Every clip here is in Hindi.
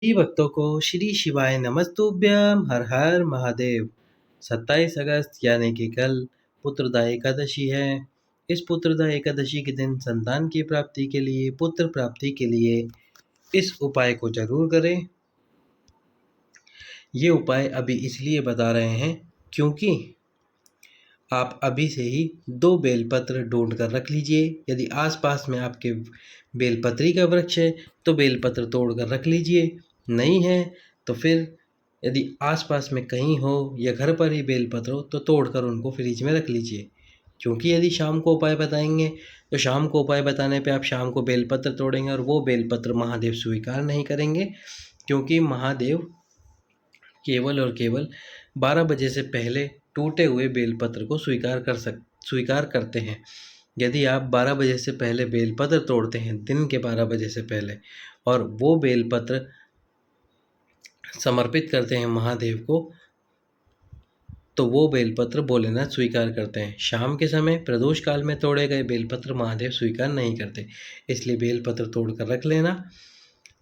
सभी भक्तों को श्री शिवाय नमस्तुभ्यम हर हर महादेव। 27 अगस्त यानी कि कल पुत्रदा एकादशी है। इस पुत्रदा एकादशी के दिन संतान की प्राप्ति के लिए, पुत्र प्राप्ति के लिए इस उपाय को जरूर करें। ये उपाय अभी इसलिए बता रहे हैं क्योंकि आप अभी से ही 2 बेलपत्र ढूंढ कर रख लीजिए। यदि आसपास में आपके बेलपत्री का वृक्ष है तो बेलपत्र तोड़ कर रख लीजिए। नहीं है तो फिर यदि आसपास में कहीं हो या घर पर ही बेलपत्र हो तो तोड़कर उनको फ्रिज में रख लीजिए। क्योंकि यदि शाम को उपाय बताएंगे तो शाम को उपाय बताने पे आप शाम को बेलपत्र तोड़ेंगे और वो बेलपत्र महादेव स्वीकार नहीं करेंगे, क्योंकि महादेव केवल और केवल 12 बजे से पहले टूटे हुए बेलपत्र को स्वीकार करते हैं। यदि आप 12 बजे से पहले बेलपत्र तोड़ते हैं, दिन के 12 बजे से पहले, और वो बेलपत्र समर्पित करते हैं महादेव को, तो वो बेलपत्र भोलेनाथ स्वीकार करते हैं। शाम के समय प्रदोष काल में तोड़े गए बेलपत्र महादेव स्वीकार नहीं करते, इसलिए बेलपत्र तोड़ कर रख लेना।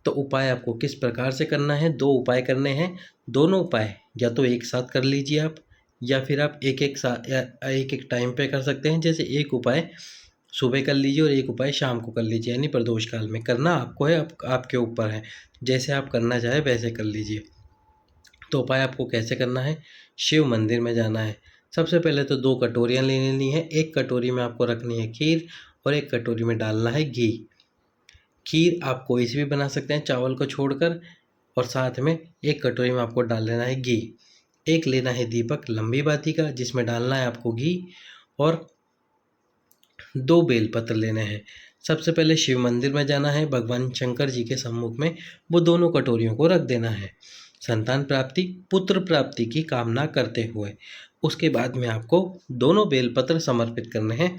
तो उपाय आपको किस प्रकार से करना है? 2 उपाय करने हैं। दोनों उपाय या तो एक साथ कर लीजिए आप, या फिर आप एक एक टाइम पे कर सकते हैं। जैसे एक उपाय सुबह कर लीजिए और एक उपाय शाम को कर लीजिए, यानी प्रदोष काल में। करना आपको है, आपके ऊपर है, जैसे आप करना चाहे वैसे कर लीजिए। तो उपाय आपको कैसे करना है? शिव मंदिर में जाना है। सबसे पहले तो 2 कटोरियाँ ले लेनी है। एक कटोरी में आपको रखनी है खीर और एक कटोरी में डालना है घी। खीर आप कोई सी भी बना सकते हैं चावल को छोड़कर, और साथ में एक कटोरी में आपको डाल लेना है घी। एक लेना है दीपक लंबी बाती का, जिसमें डालना है आपको घी, और 2 बेलपत्र लेने हैं। सबसे पहले शिव मंदिर में जाना है, भगवान शंकर जी के सम्मुख में वो दोनों कटोरियों को रख देना है, संतान प्राप्ति, पुत्र प्राप्ति की कामना करते हुए। उसके बाद में आपको दोनों बेलपत्र समर्पित करने हैं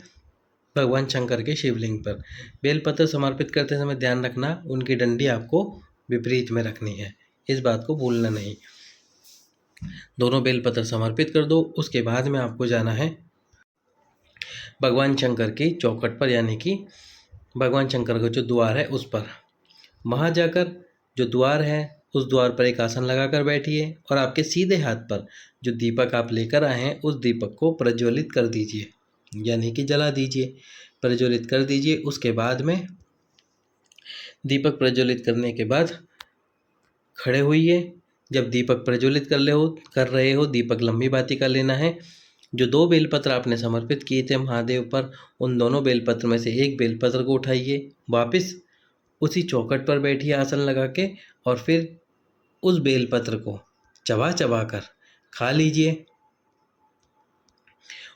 भगवान शंकर के शिवलिंग पर। बेलपत्र समर्पित करते समय ध्यान रखना, उनकी डंडी आपको विपरीत में रखनी है, इस बात को भूलना नहीं। दोनों बेलपत्र समर्पित कर दो। उसके बाद में आपको जाना है भगवान शंकर की चौखट पर, यानी कि भगवान शंकर का जो द्वार है उस पर। वहाँ जाकर जो द्वार है उस द्वार पर एक आसन लगाकर बैठिए और आपके सीधे हाथ पर जो दीपक आप लेकर आए हैं उस दीपक को प्रज्वलित कर दीजिए, यानी कि जला दीजिए, प्रज्वलित कर दीजिए। उसके बाद में दीपक प्रज्वलित करने के बाद खड़े होइए। जब दीपक प्रज्वलित कर रहे हो, दीपक लंबी बाती का लेना है। जो 2 बेलपत्र आपने समर्पित किए थे महादेव पर, उन दोनों बेलपत्र में से एक बेलपत्र को उठाइए, वापस उसी चौखट पर बैठिए आसन लगा के, और फिर उस बेलपत्र को चबा चबा कर खा लीजिए।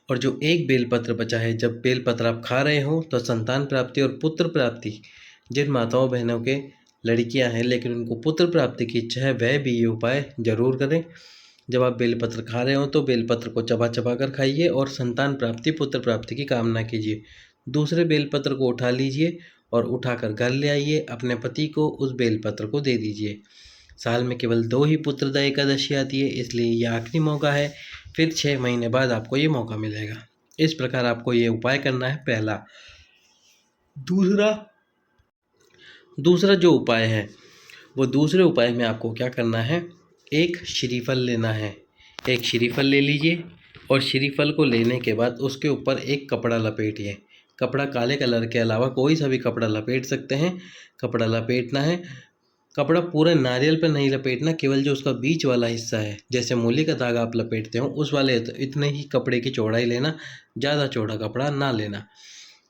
और जो एक बेलपत्र बचा है, जब बेलपत्र आप खा रहे हो तो संतान प्राप्ति और पुत्र प्राप्ति, जिन माताओं बहनों के लड़कियां हैं लेकिन उनको पुत्र प्राप्ति की इच्छा है, वह भी ये उपाय जरूर करें। जब आप बेलपत्र खा रहे हो तो बेलपत्र को चबा चबा कर खाइए और संतान प्राप्ति, पुत्र प्राप्ति की कामना कीजिए। दूसरे बेलपत्र को उठा लीजिए और उठाकर घर ले आइए, अपने पति को उस बेलपत्र को दे दीजिए। साल में केवल 2 ही पुत्रदा एकादशी आती है, इसलिए यह आखिरी मौका है। फिर 6 महीने बाद आपको ये मौका मिलेगा। इस प्रकार आपको ये उपाय करना है, पहला। दूसरा जो उपाय है, वो दूसरे उपाय में आपको क्या करना है? एक श्रीफल लेना है। एक श्रीफल ले लीजिए और श्रीफल को लेने के बाद उसके ऊपर एक कपड़ा लपेटिए। कपड़ा काले कलर के अलावा कोई सा भी कपड़ा लपेट सकते हैं। कपड़ा लपेटना है। कपड़ा पूरे नारियल पर नहीं लपेटना, केवल जो उसका बीच वाला हिस्सा है, जैसे मूली का धागा आप लपेटते हो उस वाले इतने ही कपड़े की चौड़ाई लेना, ज़्यादा चौड़ा कपड़ा ना लेना।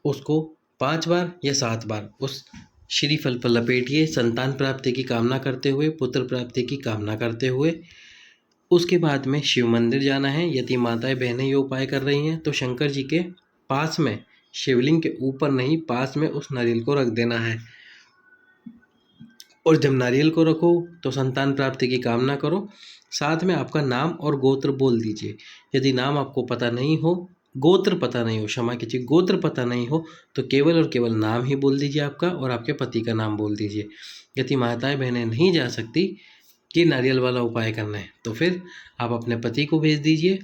उसको 5 बार या 7 बार उस श्रीफल पर लपेटिए, संतान प्राप्ति की कामना करते हुए, पुत्र प्राप्ति की कामना करते हुए। उसके बाद में शिव मंदिर जाना है। यदि माताएं बहनें ये उपाय कर रही हैं तो शंकर जी के पास में, शिवलिंग के ऊपर नहीं, पास में उस नारियल को रख देना है। और जब नारियल को रखो तो संतान प्राप्ति की कामना करो। साथ में आपका नाम और गोत्र बोल दीजिए। यदि नाम आपको पता नहीं हो, गोत्र पता नहीं हो, क्षमा कीजिए, गोत्र पता नहीं हो, तो केवल और केवल नाम ही बोल दीजिए आपका, और आपके पति का नाम बोल दीजिए। यदि माताएं बहनें नहीं जा सकती कि नारियल वाला उपाय करना है, तो फिर आप अपने पति को भेज दीजिए।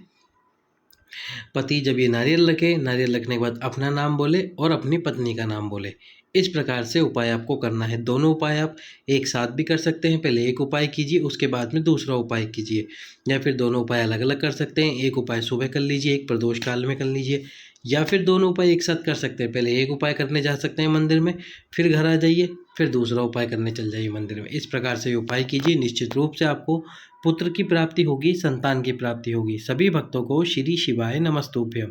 पति जब ये नारियल रखे, नारियल रखने के बाद अपना नाम बोले और अपनी पत्नी का नाम बोले। इस प्रकार से उपाय आपको करना है। दोनों उपाय आप एक साथ भी कर सकते हैं। पहले एक उपाय कीजिए, उसके बाद में दूसरा उपाय कीजिए, या फिर दोनों उपाय अलग-अलग कर सकते हैं। एक उपाय सुबह कर लीजिए, एक प्रदोष काल में कर लीजिए, या फिर दोनों उपाय एक साथ कर सकते हैं। पहले एक उपाय करने जा सकते हैं मंदिर में, फिर घर आ जाइए, फिर दूसरा उपाय करने चल जाइए मंदिर में। इस प्रकार से उपाय कीजिए, निश्चित रूप से आपको पुत्र की प्राप्ति होगी, संतान की प्राप्ति होगी। सभी भक्तों को श्री शिवाय नमस्तुभ्यम।